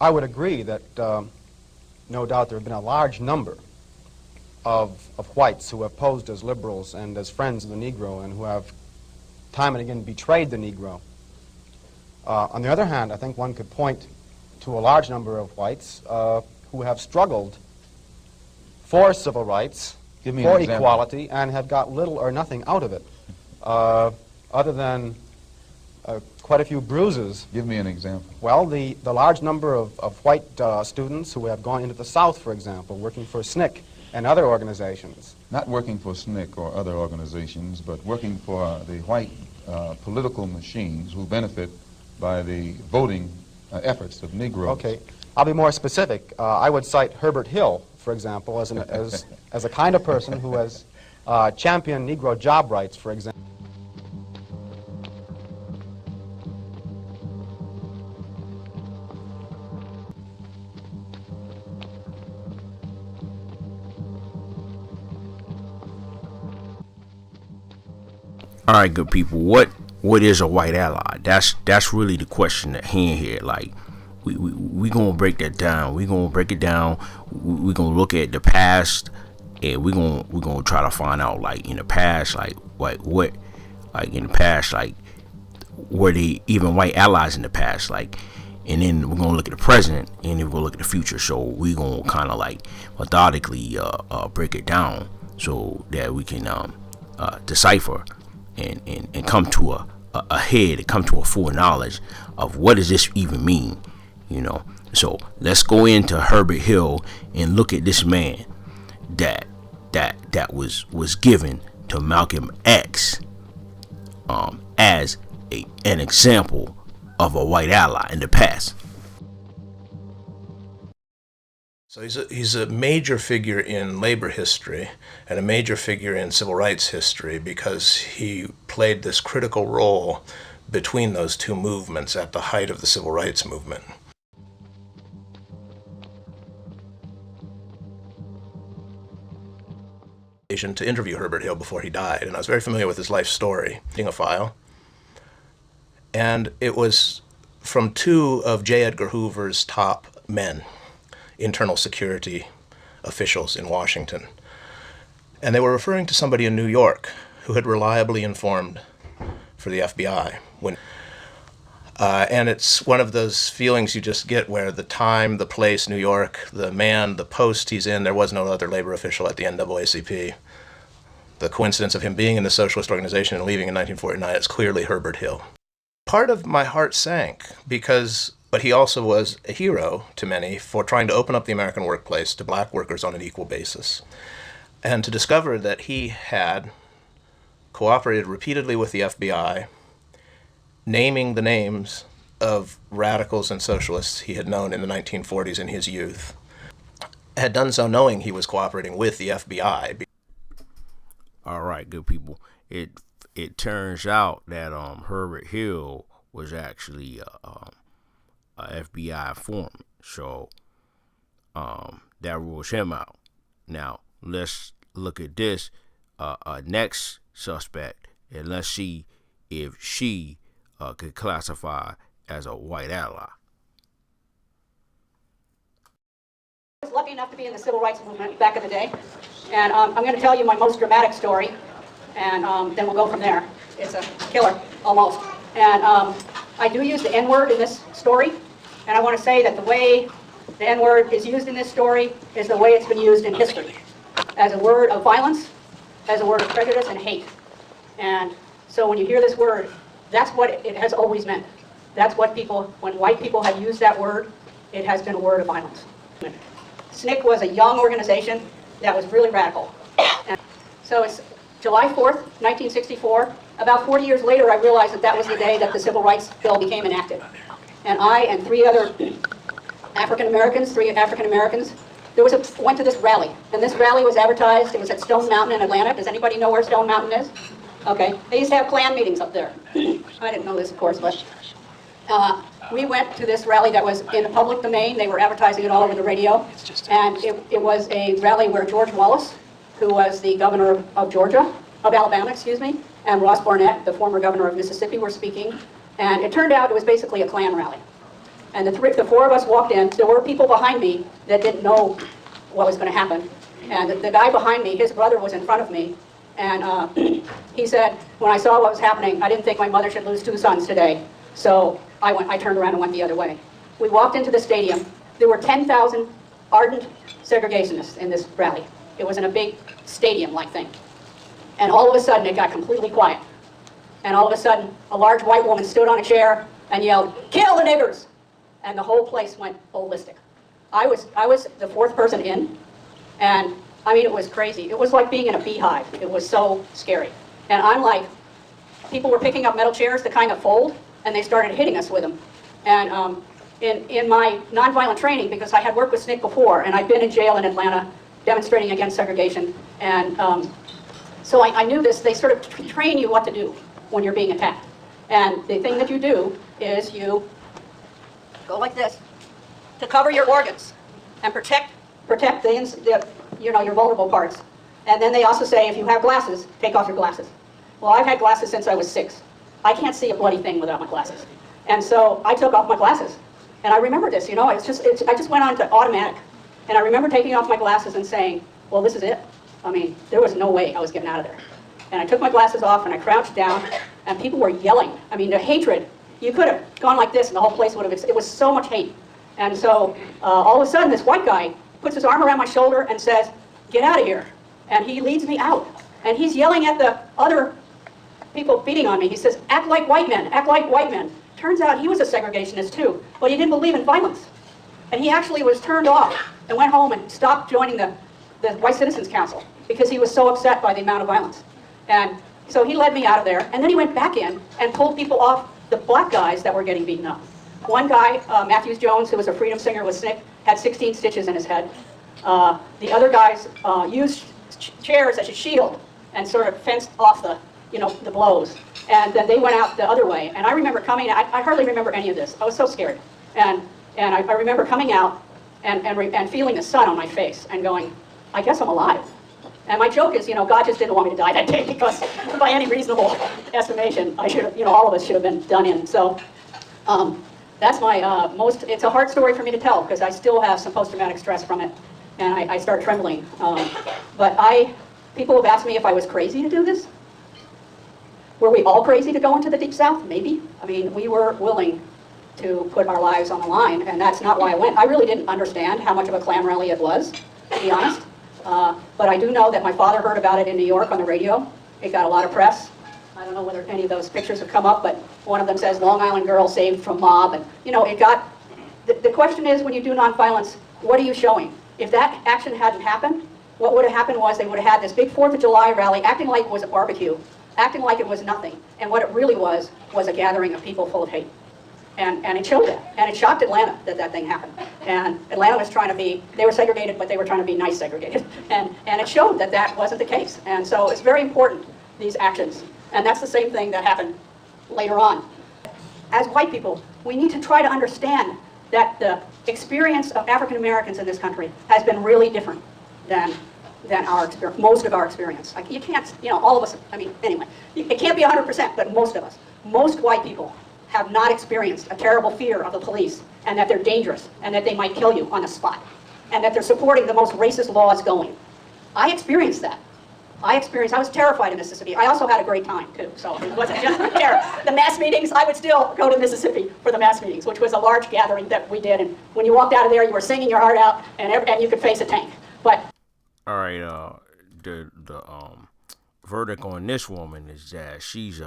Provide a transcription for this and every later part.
I would agree that no doubt there have been a large number of whites who have posed as liberals and as friends of the Negro and who have time and again betrayed the Negro. On the other hand, I think one could point to a large number of whites who have struggled for civil rights, for equality, and have got little or nothing out of it, other than quite a few bruises. Give me an example. Well, the large number of white students who have gone into the South, for example, working for SNCC and other organizations. Not working for SNCC or other organizations, but working for the white political machines who benefit by the voting efforts of Negroes. Okay, I'll be more specific. I would cite Herbert Hill, for example, as a kind of person who has championed Negro job rights, for example. All right, good people. What is a white ally? That's really the question at hand here. Like, we gonna break that down. We gonna break it down. We gonna look at the past, and we gonna try to find out, like, in the past, like what in the past, like, were they even white allies in the past, like, and then we're gonna look at the present, and then we're gonna look at the future. So we gonna kind of like methodically break it down so that we can decipher and come to a head and come to a full knowledge of what does this even mean, you know. So let's go into Herbert Hill and look at this man that was given to Malcolm X as an example of a white ally in the past. So he's a major figure in labor history and a major figure in civil rights history because he played this critical role between those two movements at the height of the civil rights movement. To interview Herbert Hill before he died, and I was very familiar with his life story, being a file. And it was from two of J. Edgar Hoover's top men, internal security officials in Washington. And they were referring to somebody in New York who had reliably informed for the FBI. And it's one of those feelings you just get where the time, the place, New York, the man, the post he's in, there was no other labor official at the NAACP. The coincidence of him being in the socialist organization and leaving in 1949, it's clearly Herbert Hill. Part of my heart sank but he also was a hero to many for trying to open up the American workplace to black workers on an equal basis. And to discover that he had cooperated repeatedly with the FBI, naming the names of radicals and socialists he had known in the 1940s in his youth, had done so knowing he was cooperating with the FBI. All right, good people. It turns out that Herbert Hill was actually a FBI informant, so that rules him out. Now let's look at this next suspect, and let's see if she could classify as a white ally. I was lucky enough to be in the civil rights movement back in the day, and I'm going to tell you my most dramatic story, and then we'll go from there. It's a killer, almost. And I do use the N-word in this story, and I want to say that the way the N-word is used in this story is the way it's been used in history, as a word of violence, as a word of prejudice and hate. And so when you hear this word, that's what it has always meant. That's what when white people have used that word, it has been a word of violence. SNCC was a young organization that was really radical. And so it's July 4th, 1964. About 40 years later, I realized that was the day that the Civil Rights Bill became enacted. And I and three other African Americans, went to this rally. And this rally was advertised. It was at Stone Mountain in Atlanta. Does anybody know where Stone Mountain is? Okay. They used to have Klan meetings up there. I didn't know this, of course, but we went to this rally that was in the public domain. They were advertising it all over the radio. And it was a rally where George Wallace, who was the governor of Alabama, and Ross Barnett, the former governor of Mississippi, were speaking. And it turned out it was basically a Klan rally. And the four of us walked in. There were people behind me that didn't know what was going to happen. And the guy behind me, his brother was in front of me. And he said, when I saw what was happening, I didn't think my mother should lose 2 sons today. So I turned around and went the other way. We walked into the stadium. There were 10,000 ardent segregationists in this rally. It was in a big stadium-like thing. And all of a sudden, it got completely quiet. And all of a sudden, a large white woman stood on a chair and yelled, "Kill the niggers!" And the whole place went ballistic. I was the 4th person in, and I mean, it was crazy. It was like being in a beehive. It was so scary. And I'm like, people were picking up metal chairs to kind of fold, and they started hitting us with them. And in my nonviolent training, because I had worked with SNCC before, and I'd been in jail in Atlanta demonstrating against segregation, and so I knew this. They sort of train you what to do when you're being attacked. And the thing that you do is you go like this to cover your organs and protect the your vulnerable parts. And then they also say, if you have glasses, take off your glasses. Well, I've had glasses since I was 6. I can't see a bloody thing without my glasses. And so I took off my glasses. And I remember this, I just went on to automatic. And I remember taking off my glasses and saying, well, this is it. I mean, there was no way I was getting out of there. And I took my glasses off and I crouched down, and people were yelling. I mean, the hatred, you could have gone like this and the whole place would have, it was so much hate. And so all of a sudden, this white guy puts his arm around my shoulder and says, "Get out of here." And he leads me out. And he's yelling at the other people beating on me. He says, "Act like white men, act like white men." Turns out he was a segregationist too, but he didn't believe in violence. And he actually was turned off and went home and stopped joining the White Citizens Council because he was so upset by the amount of violence. And so he led me out of there, and then he went back in and pulled people off the black guys that were getting beaten up. One guy, Matthews Jones, who was a freedom singer with SNCC, had 16 stitches in his head. The other guys used chairs as a shield and sort of fenced off the blows. And then they went out the other way. And I remember coming, I hardly remember any of this. I was so scared. And I remember coming out and feeling the sun on my face and going, I guess I'm alive. And my joke is, God just didn't want me to die that day because by any reasonable estimation, I should have, all of us should have been done in. So that's my it's a hard story for me to tell because I still have some post-traumatic stress from it. And I start trembling. But people have asked me if I was crazy to do this. Were we all crazy to go into the Deep South? Maybe. I mean, we were willing to put our lives on the line, and that's not why I went. I really didn't understand how much of a Klan rally it was, to be honest. But I do know that my father heard about it in New York on the radio. It got a lot of press. I don't know whether any of those pictures have come up, but one of them says, "Long Island girl saved from mob." And, it got... The question is, when you do nonviolence, what are you showing? If that action hadn't happened, what would have happened was they would have had this big 4th of July rally acting like it was a barbecue, acting like it was nothing. And what it really was a gathering of people full of hate. And it showed that. And it shocked Atlanta that thing happened. And Atlanta was trying to be, they were segregated, but they were trying to be nice segregated. And it showed that wasn't the case. And so it's very important, these actions. And that's the same thing that happened later on. As white people, we need to try to understand that the experience of African Americans in this country has been really different than our experience, most of our experience. You can't, all of us, anyway, it can't be 100%, but most of us, most white people have not experienced a terrible fear of the police and that they're dangerous and that they might kill you on the spot and that they're supporting the most racist laws going. I experienced that. I was terrified in Mississippi. I also had a great time too, so it wasn't just the terror. The mass meetings, I would still go to Mississippi for the mass meetings, which was a large gathering that we did, and when you walked out of there, you were singing your heart out and you could face a tank. But all right, the verdict on this woman is that she's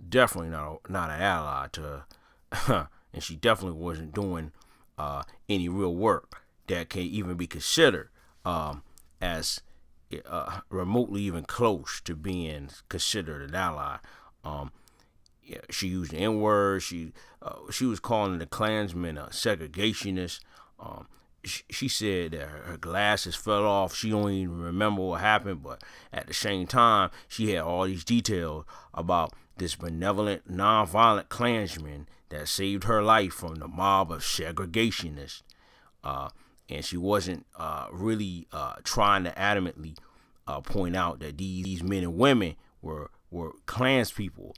definitely not an ally to and she definitely wasn't doing any real work that can even be considered as remotely even close to being considered an ally. She used the N-word. She was calling the Klansmen a segregationist. She said that her glasses fell off. She don't even remember what happened, but at the same time, she had all these details about this benevolent, nonviolent Klansman that saved her life from the mob of segregationists. And she wasn't really trying to adamantly point out that these men and women were Klans people.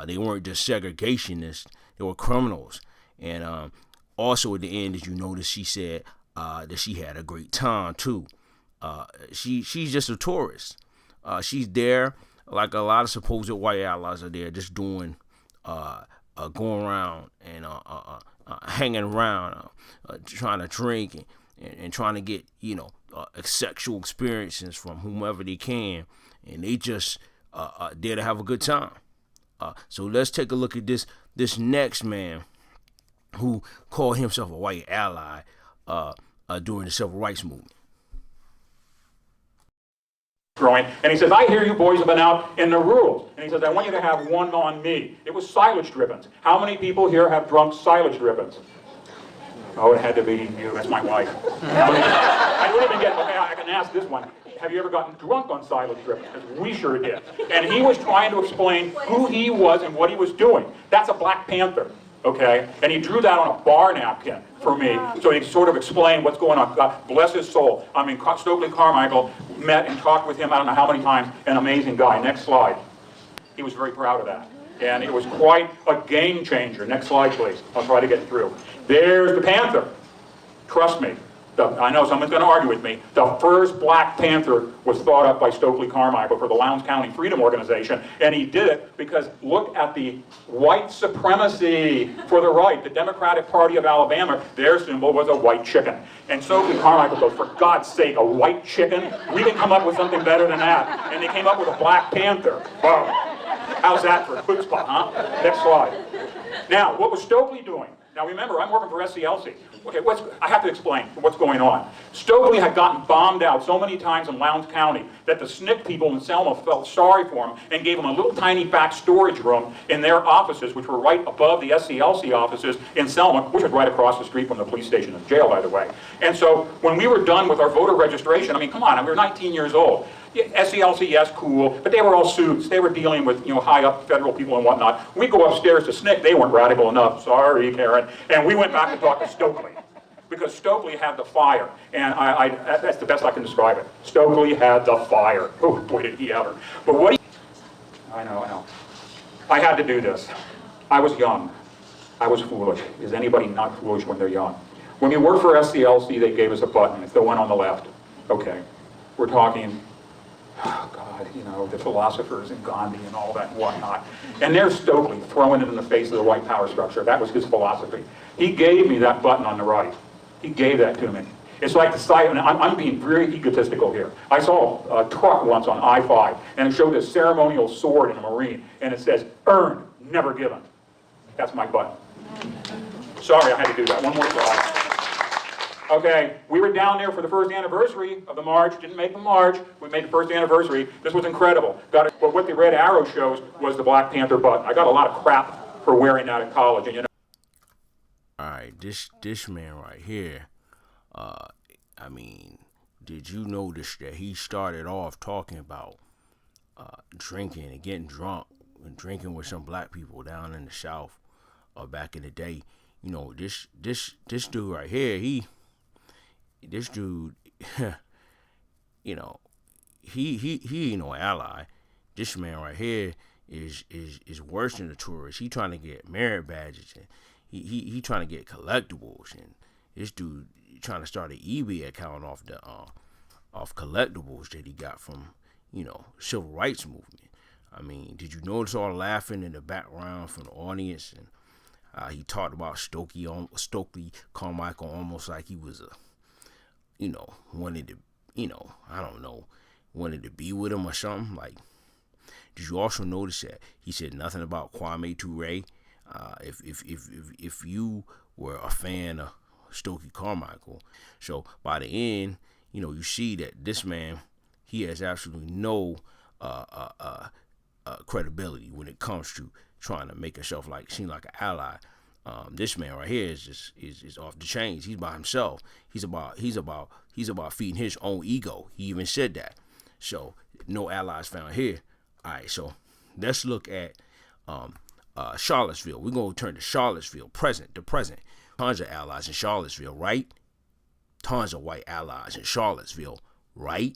They weren't just segregationists. They were criminals. And also at the end, did you notice she said that she had a great time too? She's just a tourist. She's there like a lot of supposed white allies are there, just doing, going around and hanging around, trying to drink and trying to get sexual experiences from whomever they can, and they just there to have a good time. So let's take a look at this next man who called himself a white ally during the civil rights movement. And he says, I hear you boys have been out in the rural. And he says, I want you to have one on me. It was silage drippings. How many people here have drunk silage drippings? Oh, it had to be you. That's my wife. I don't even get, okay, I can ask this one. Have you ever gotten drunk on silage drippings? Because we sure did. And he was trying to explain who he was and what he was doing. That's a Black Panther. Okay, and he drew that on a bar napkin for me, so he sort of explained what's going on. God bless his soul. I mean, Stokely Carmichael met and talked with him, I don't know how many times, an amazing guy. Next slide. He was very proud of that. And it was quite a game changer. Next slide, please. I'll try to get through. There's the Panther. Trust me. I know someone's going to argue with me. The first Black Panther was thought up by Stokely Carmichael for the Lowndes County Freedom Organization, and he did it because look at the white supremacy for the right. The Democratic Party of Alabama, their symbol was a white chicken. And Stokely Carmichael goes, for God's sake, a white chicken? We can come up with something better than that. And they came up with a Black Panther. Wow. How's that for chutzpah, huh? Next slide. Now, what was Stokely doing? Now remember, I'm working for SCLC. Okay, I have to explain what's going on. Stokely had gotten bombed out so many times in Lowndes County that the SNCC people in Selma felt sorry for him and gave him a little tiny back storage room in their offices, which were right above the SCLC offices in Selma, which was right across the street from the police station and jail, by the way. And so when we were done with our voter registration, I mean, come on, we were 19 years old. SCLC, yes, cool, but they were all suits. They were dealing with, high up federal people and whatnot. We go upstairs to SNCC. They weren't radical enough. Sorry, Karen. And we went back to talk to Stokely because Stokely had the fire, and that's the best I can describe it. Stokely had the fire. Oh, boy, did he ever! But what? I know. I had to do this. I was young. I was foolish. Is anybody not foolish when they're young? When you work for SCLC, they gave us a button. It's the one on the left. Okay, we're talking. Oh, God, the philosophers and Gandhi and all that and whatnot. And there's Stokely throwing it in the face of the white power structure. That was his philosophy. He gave me that button on the right. He gave that to me. It's like the sight, and I'm being very egotistical here. I saw a truck once on I-5, and it showed a ceremonial sword in a Marine, and it says, earned, never given. That's my button. Sorry, I had to do that. One more slide. Okay, we were down there for the first anniversary of the march. Didn't make the march. We made the first anniversary. This was incredible. But what the red arrow shows was the Black Panther button. I got a lot of crap for wearing that in college. And All right, this man right here. I mean, did you notice that he started off talking about drinking and getting drunk and drinking with some black people down in the South back in the day? This dude right here, this dude, he ain't no ally. This man right here is worse than a tourist. He trying to get merit badges and he trying to get collectibles, and this dude trying to start an eBay account off the off collectibles that he got from civil rights movement. I mean, did you notice all the laughing in the background from the audience? And he talked about Stokely Carmichael almost like he was wanted to, wanted to be with him or something. Like, did you also notice that he said nothing about Kwame Ture? If you were a fan of Stokely Carmichael, so by the end, you see that this man, he has absolutely no credibility when it comes to trying to make himself seem like an ally. This man right here is off the chains. He's by himself. He's about feeding his own ego. He even said that. So no allies found here. All right, so let's look at Charlottesville. We're gonna turn to Charlottesville, the present. Tons of allies in Charlottesville, right? Tons of white allies in Charlottesville, right?